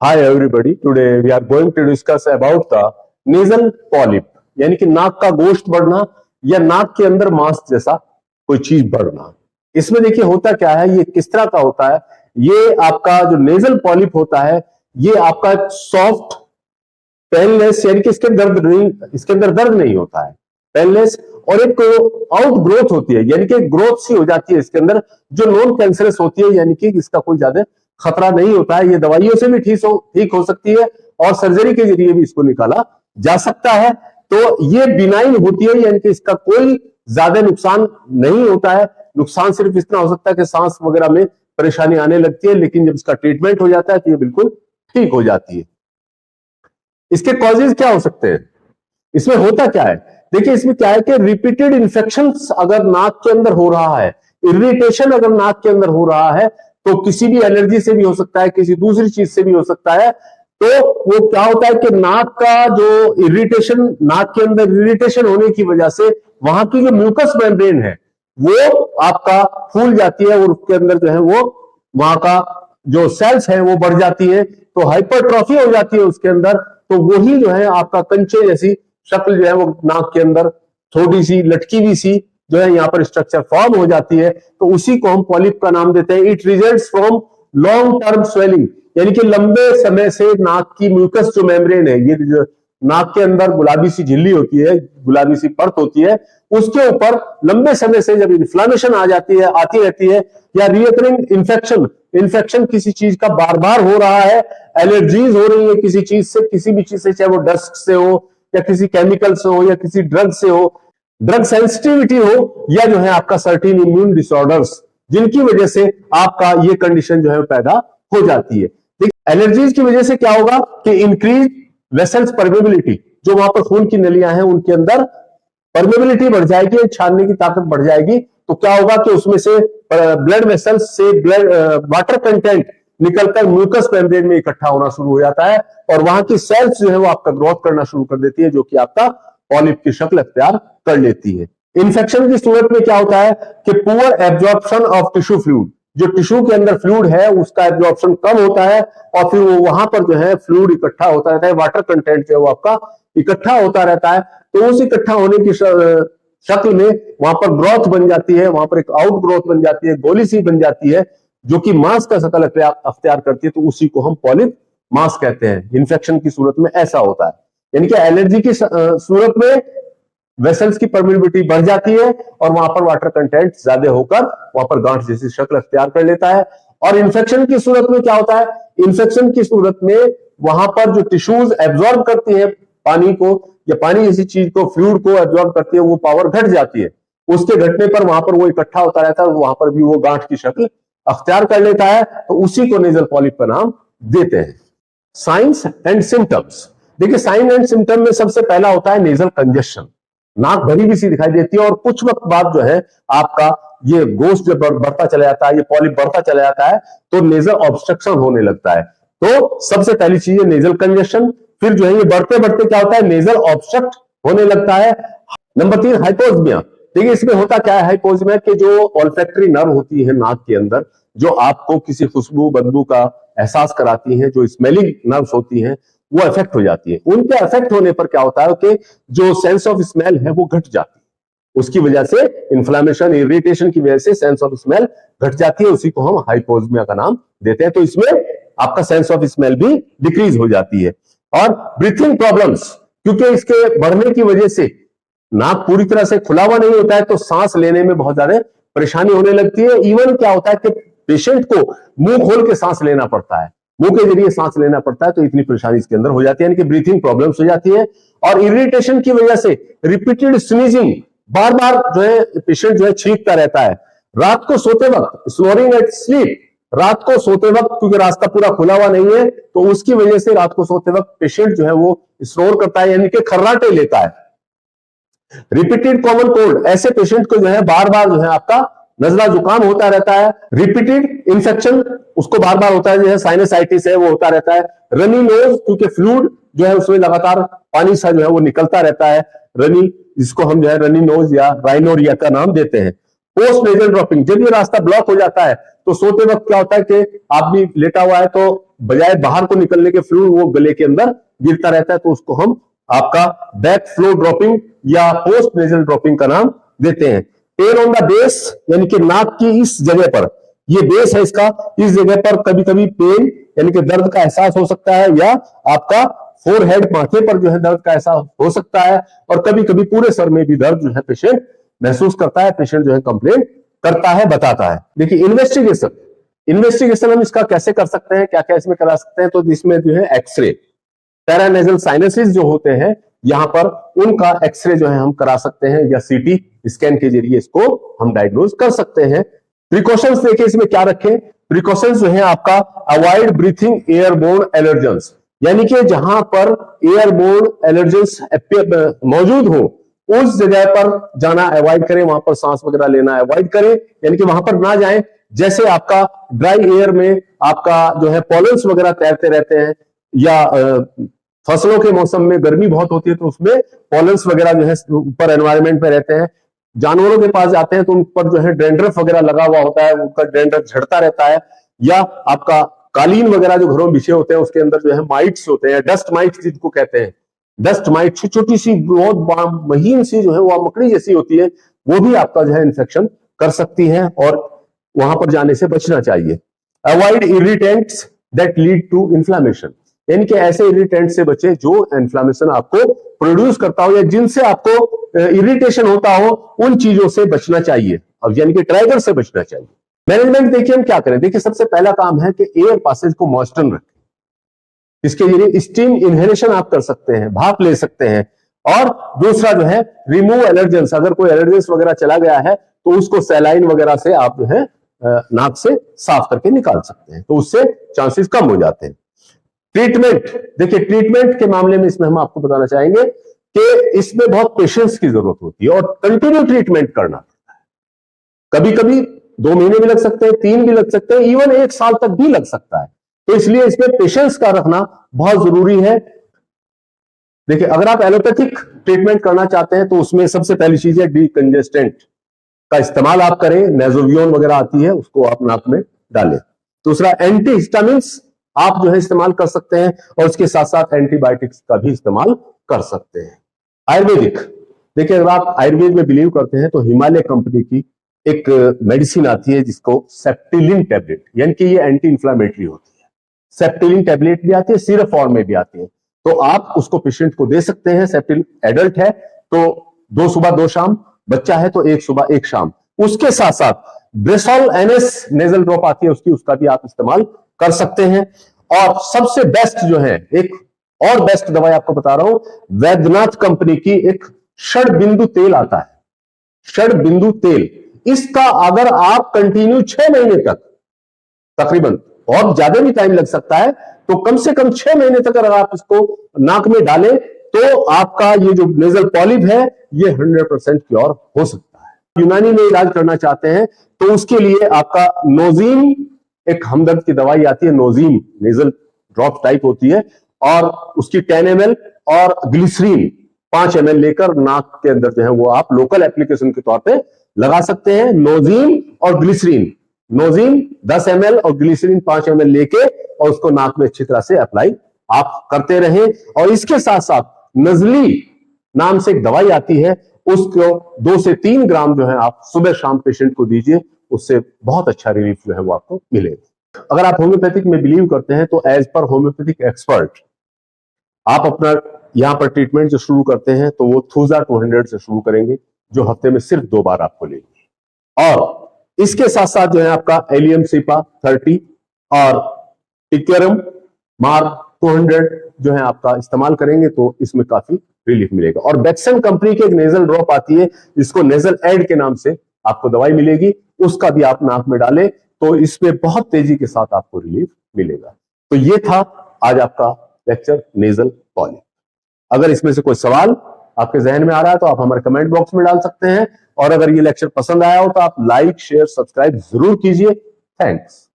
Hi everybody. Today we are going to discuss about the nasal polyp, यानी कि नाक का गोश्त बढ़ना या नाक के अंदर मांस जैसा कोई चीज बढ़ना। इसमें देखिए होता क्या है, ये किस तरह का होता है। ये आपका जो नेजल पॉलिप होता है, ये आपका सॉफ्ट पेनलेस, यानी कि इसके अंदर दर्द नहीं होता है, पेनलेस, और एक आउट ग्रोथ होती है, यानी कि ग्रोथ सी हो जाती है इसके अंदर, जो नॉन कैंसरस होती है, यानी कि इसका कोई ज्यादा खतरा नहीं होता है। ये दवाइयों से भी ठीक हो सकती है और सर्जरी के जरिए भी इसको निकाला जा सकता है। तो ये बिनाइन होती है, यानी कि इसका कोई ज्यादा नुकसान नहीं होता है। नुकसान सिर्फ इतना हो सकता है कि सांस वगैरह में परेशानी आने लगती है, लेकिन जब इसका ट्रीटमेंट हो जाता है तो ये बिल्कुल ठीक हो जाती है। इसके कॉजेज क्या हो सकते हैं, इसमें होता क्या है, देखिए इसमें क्या है कि रिपीटेड इन्फेक्शंस अगर नाक के अंदर हो रहा है, इरिटेशन अगर नाक के अंदर हो रहा है, तो किसी भी एलर्जी से भी हो सकता है, किसी दूसरी चीज से भी हो सकता है। तो वो क्या होता है कि नाक का जो इरिटेशन, नाक के अंदर इरिटेशन होने की वजह से वहां की जो म्यूकस मेम्ब्रेन है वो आपका फूल जाती है, और उसके अंदर जो है वो वहां का जो सेल्स है वो बढ़ जाती है, तो हाइपरट्रॉफी हो जाती है उसके अंदर। तो वही जो है आपका कंचे जैसी शक्ल जो है वो नाक के अंदर थोड़ी सी लटकी हुई सी जो है यहाँ पर स्ट्रक्चर फॉर्म हो जाती है, तो उसी को हम पॉलिप का नाम देते हैं। It results from long term swelling, यानी कि लंबे समय से नाक की म्यूकस जो मेम्ब्रेन है, ये जो नाक के अंदर गुलाबी सी झिल्ली होती है, गुलाबी सी परत होती है, उसके ऊपर लंबे समय से जब इन्फ्लामेशन आती रहती है, या रिकरिंग इन्फेक्शन किसी चीज का बार बार हो रहा है, एलर्जीज हो रही है किसी चीज से, किसी भी चीज से, चाहे वो डस्ट से हो या किसी केमिकल से हो या किसी ड्रग से हो, ड्रग सेंसिटिविटी हो, या जो है आपका सर्टेन इम्यून डिसऑर्डर्स, जिनकी वजह से आपका ये कंडीशन जो है पैदा हो जाती है। देखिए एलर्जीज की वजह से क्या होगा कि इंक्रीज वेसल्स परमेबिलिटी, जो वहां पर खून की नलियां हैं उनके अंदर परमेबिलिटी बढ़ जाएगी, छानने की ताकत बढ़ जाएगी। तो क्या होगा कि उसमें से ब्लड वेसल्स से ब्लड वाटर कंटेंट निकलकर म्यूकस मेम्ब्रेन में इकट्ठा होना शुरू हो जाता है, और वहां की सेल्स जो है वो आपका ग्रोथ करना शुरू कर देती है, जो कि आपका पॉलिप की शक्ल अख्तियार कर लेती है। इन्फेक्शन की सूरत में क्या होता है कि poor absorption of tissue fluid, जो टिश्यू के अंदर फ्लूइड है उसका एब्जॉर्प्शन कम होता है, और फिर वो वहां पर जो है फ्लूइड इकट्ठा होता रहता है, वाटर कंटेंट जो है वो आपका इकट्ठा होता रहता है। तो उस इकट्ठा होने की शक्ल में वहां पर ग्रोथ बन जाती है, वहां पर एक आउट ग्रोथ बन जाती है, गोली सी बन जाती है, जो कि मांस का शक्ल अख्तियार करती है, तो उसी को हम पॉलिप मांस कहते हैं। इन्फेक्शन की सूरत में ऐसा होता है, यानी कि एलर्जी की सूरत में वेसल्स की परमिबिलिटी बढ़ जाती है और वहां पर वाटर कंटेंट ज्यादा होकर वहां पर गांठ जैसी शक्ल अख्तियार कर लेता है। और इन्फेक्शन की सूरत में क्या होता है, इन्फेक्शन की सूरत में वहां पर जो टिश्यूज एब्जॉर्ब करती है पानी को, या पानी जैसी चीज को, फ्लूइड को एब्जॉर्ब करती है, वो पावर घट जाती है। उसके घटने पर वहां पर वो इकट्ठा होता रहता है, वहां पर भी वो गांठ की शक्ल अख्तियार कर लेता है, तो उसी को नेजल पॉलिप का नाम देते हैं। साइंस एंड सिम्टम्स, देखिए साइन एंड सिम्टम में सबसे पहला होता है नेजल कंजेशन, नाक भरी भी सी दिखाई देती है, और कुछ वक्त बाद जो है आपका ये गोश्त जब बढ़ता चला जाता है, ये पॉलिप बढ़ता चला जाता है, तो नेजल ऑब्स्ट्रक्शन होने लगता है। तो सबसे पहली चीज है नेजल कंजेशन, फिर जो है ये बढ़ते बढ़ते क्या होता है, नेजल ऑब्स्ट्रक्ट होने लगता है। नंबर 3 हाइपोज्मिया, देखिए इसमें होता क्या है, हाइपोज्मिया के जो ऑल्फैक्टरी नर्व होती है नाक के अंदर, जो आपको किसी खुशबू बदबू का एहसास कराती हैं, जो स्मेलिंग नर्व्स होती हैं, वो अफेक्ट हो जाती है। उनके अफेक्ट होने पर क्या होता है कि जो सेंस ऑफ स्मेल है वो घट जाती है, उसकी वजह से इन्फ्लामेशन, इरिटेशन की वजह से सेंस ऑफ स्मेल घट जाती है, उसी को हम हाइपोज्मिया का नाम देते हैं। तो इसमें आपका सेंस ऑफ स्मेल भी डिक्रीज हो जाती है। और ब्रीथिंग प्रॉब्लम्स, क्योंकि इसके बढ़ने की वजह से नाक पूरी तरह से खुला हुआ नहीं होता है, तो सांस लेने में बहुत ज्यादा परेशानी होने लगती है। इवन क्या होता है कि पेशेंट को मुंह खोल के सांस लेना पड़ता है, मुंह के जरिए सांस लेना पड़ता है, तो इतनी परेशानी इसके अंदर हो जाती है, यानी कि ब्रीथिंग प्रॉब्लम्स हो जाती है। और इरिटेशन की वजह से रिपीटेड स्नीजिंग, बार बार जो है पेशेंट जो है छींकता रहता है। रात को सोते वक्त स्नोरिंग एट स्लीप, रात को सोते वक्त क्योंकि रास्ता पूरा खुला हुआ नहीं है, तो उसकी वजह से रात को सोते वक्त पेशेंट जो है वो स्नोर करता है, यानी कि खर्राटे लेता है। रिपीटेड कॉमन कोल्ड, ऐसे पेशेंट को जो है बार बार जो है आपका नजला जुकाम होता रहता है। रिपीटेड इन्फेक्शन, उसको बार बार होता है, जो है साइनसाइटिस है वो होता रहता है। रनी नोज, क्योंकि फ्लूइड जो है उसमें लगातार पानी सा जो है वो निकलता रहता है, रनी, जिसको हम जो है रनी नोज या राइनोरिया का नाम देते हैं। पोस्ट नेजल ड्रॉपिंग, जब ये रास्ता ब्लॉक हो जाता है तो सोते वक्त क्या होता है कि आदमी लेटा हुआ है तो बजाय बाहर को निकलने के फ्लूइड वो गले के अंदर गिरता रहता है, तो उसको हम आपका बैक फ्लो ड्रॉपिंग या पोस्ट नेजल ड्रॉपिंग का नाम देते हैं। पेन ऑन द बेस यानी कि नाक की इस जगह पर, ये बेस है इसका, इस जगह पर कभी कभी पेन यानी कि दर्द का एहसास हो सकता है, या आपका फोरहेड माथे पर जो है दर्द का एहसास हो सकता है, और कभी कभी पूरे सर में भी दर्द जो है पेशेंट महसूस करता है, पेशेंट जो है कंप्लेंट करता है, बताता है। देखिए इन्वेस्टिगेशन हम इसका कैसे कर सकते हैं, क्या क्या इसमें करा सकते हैं, तो इसमें जो है एक्सरे, पैरानेजल साइनसिस जो होते हैं यहां पर, उनका एक्सरे जो है हम करा सकते हैं, या सीटी स्कैन के जरिए इसको हम डायग्नोज कर सकते हैं। प्रिकॉशंस देखिए इसमें क्या रखें, प्रिकॉशंस जो है आपका अवॉइड ब्रीथिंग एयरबोर्न एलर्जेंस, यानी कि जहां पर एयरबोर्न एलर्जेंस मौजूद हो उस जगह पर जाना अवॉइड करें, वहां पर सांस वगैरह लेना अवॉइड करें, यानी कि वहां पर ना जाएं। जैसे आपका ड्राई एयर में आपका जो है पॉलन्स वगैरह तैरते रहते हैं, या फसलों के मौसम में गर्मी बहुत होती है तो उसमें पॉलन्स वगैरह जो है ऊपर एनवायरमेंट में रहते हैं। जानवरों के पास जाते हैं तो उन पर जो है डैंड्रफ वगैरह लगा हुआ होता है, उनका डैंड्रफ झड़ता रहता है, या आपका कालीन वगैरह जो घरों में बिछे होते हैं उसके अंदर जो है माइट्स होते हैं, डस्ट माइट्स जिनको कहते हैं, डस्ट माइट छोटी सी बहुत महीन सी जो है वो मकड़ी जैसी होती है, वो भी आपका जो है इन्फेक्शन कर सकती है, और वहां पर जाने से बचना चाहिए। Avoid irritants that lead to inflammation, यानी कि ऐसे इरिटेंट से बचे जो इन्फ्लामेशन आपको प्रोड्यूस करता हो या जिनसे आपको इरिटेशन होता हो, उन चीजों से बचना चाहिए, अब यानी कि ट्रैगर से बचना चाहिए। मैनेजमेंट देखिए हम क्या करें, देखिए सबसे पहला काम है कि एयर पासेज को मॉइस्चर रखें, इसके जरिए स्टीम इनहेलेशन आप कर सकते हैं, भाप ले सकते हैं। और दूसरा जो है रिमूव एलर्जेंस, अगर कोई एलर्जेंस वगैरह चला गया है तो उसको सैलाइन वगैरह से आप जो है नाक से साफ करके निकाल सकते हैं, तो उससे चांसेस कम हो जाते हैं। ट्रीटमेंट देखिए, ट्रीटमेंट के मामले में इसमें हम आपको बताना चाहेंगे कि इसमें बहुत पेशेंस की जरूरत होती है और कंटिन्यू ट्रीटमेंट करना पड़ता है। कभी कभी 2 महीने भी लग सकते हैं, 3 भी लग सकते हैं, इवन 1 साल तक भी लग सकता है, तो इसलिए इसमें पेशेंस का रखना बहुत जरूरी है। देखिए अगर आप एलोपैथिक ट्रीटमेंट करना चाहते हैं तो उसमें सबसे पहली चीज है डीकंजेस्टेंट का इस्तेमाल आप करें, नेजोवियोन वगैरह आती है उसको आप नाक में डालें। दूसरा एंटीहिस्टामिन्स आप जो है इस्तेमाल कर सकते हैं, और उसके साथ साथ एंटीबायोटिक्स का भी इस्तेमाल कर सकते हैं। आयुर्वेदिक देखिए, अगर आप आयुर्वेद में बिलीव करते हैं तो हिमालय कंपनी की एक मेडिसिन आती है जिसको सेप्टिलिन टैबलेट, यानी कि ये एंटी इंफ्लेमेटरी होती है। सेप्टिलिन टैबलेट भी आती है, सिरप फॉर्म में भी आती है, तो आप उसको पेशेंट को दे सकते हैं। सेप्टिलिन एडल्ट है तो 2 सुबह 2 शाम, बच्चा है तो 1 सुबह 1 शाम। उसके साथ साथ ब्रेसोल एनएस नेजल ड्रॉप आती है उसका भी आप इस्तेमाल कर सकते हैं। और सबसे बेस्ट जो है, एक और बेस्ट दवाई आपको बता रहा हूं, वैद्यनाथ कंपनी की एक षड बिंदु तेल आता है, षड बिंदु तेल। इसका अगर आप कंटिन्यू 6 महीने तक, तकरीबन बहुत ज्यादा भी टाइम लग सकता है, तो कम से कम 6 महीने तक अगर आप इसको नाक में डालें तो आपका ये जो नेजल पॉलिप है ये 100% क्योर हो सकता है। यूनानी में इलाज करना चाहते हैं तो उसके लिए आपका नोजीम, एक हमदर्द की दवाई आती है नोजीम, नेजल ड्रॉप टाइप होती है, और उसकी 10 ml और ग्लिसरीन 5 ml लेकर नाक के अंदर जो है वो आप लोकल एप्लीकेशन के तौर पे लगा सकते हैं। नोजीम और ग्लिसरीन, नोजीम 10 ml और ग्लिसरीन 5 ml लेके और उसको नाक में अच्छी तरह से अप्लाई आप करते रहें। और इसके साथ साथ नजली नाम से एक दवाई आती है, उसको 2 से 3 ग्राम जो है आप सुबह शाम पेशेंट को दीजिए, उससे बहुत अच्छा रिलीफ जो है वो आपको मिलेगा। अगर आप होम्योपैथिक में बिलीव करते हैं तो एज पर होम्योपैथिक एक्सपर्ट आप अपना यहां पर ट्रीटमेंट जो शुरू करते हैं तो वो थूजा 200 से शुरू करेंगे, जो हफ्ते में सिर्फ 2 बार आपको लेंगे। और इसके साथ साथ जो है आपका एलियम सिपा 30 और टिक्यरम मार 200 जो है आपका इस्तेमाल करेंगे तो इसमें काफी रिलीफ मिलेगा। और बैक्सन कंपनी की एक नेजल ड्रॉप आती है जिसको नेजल एड के नाम से आपको दवाई मिलेगी, उसका भी आप नाक में डालें तो इसमें बहुत तेजी के साथ आपको रिलीफ मिलेगा। तो ये था आज आपका लेक्चर नेजल पॉलिप। अगर इसमें से कोई सवाल आपके जहन में आ रहा है तो आप हमारे कमेंट बॉक्स में डाल सकते हैं, और अगर ये लेक्चर पसंद आया हो तो आप लाइक शेयर सब्सक्राइब जरूर कीजिए। थैंक्स।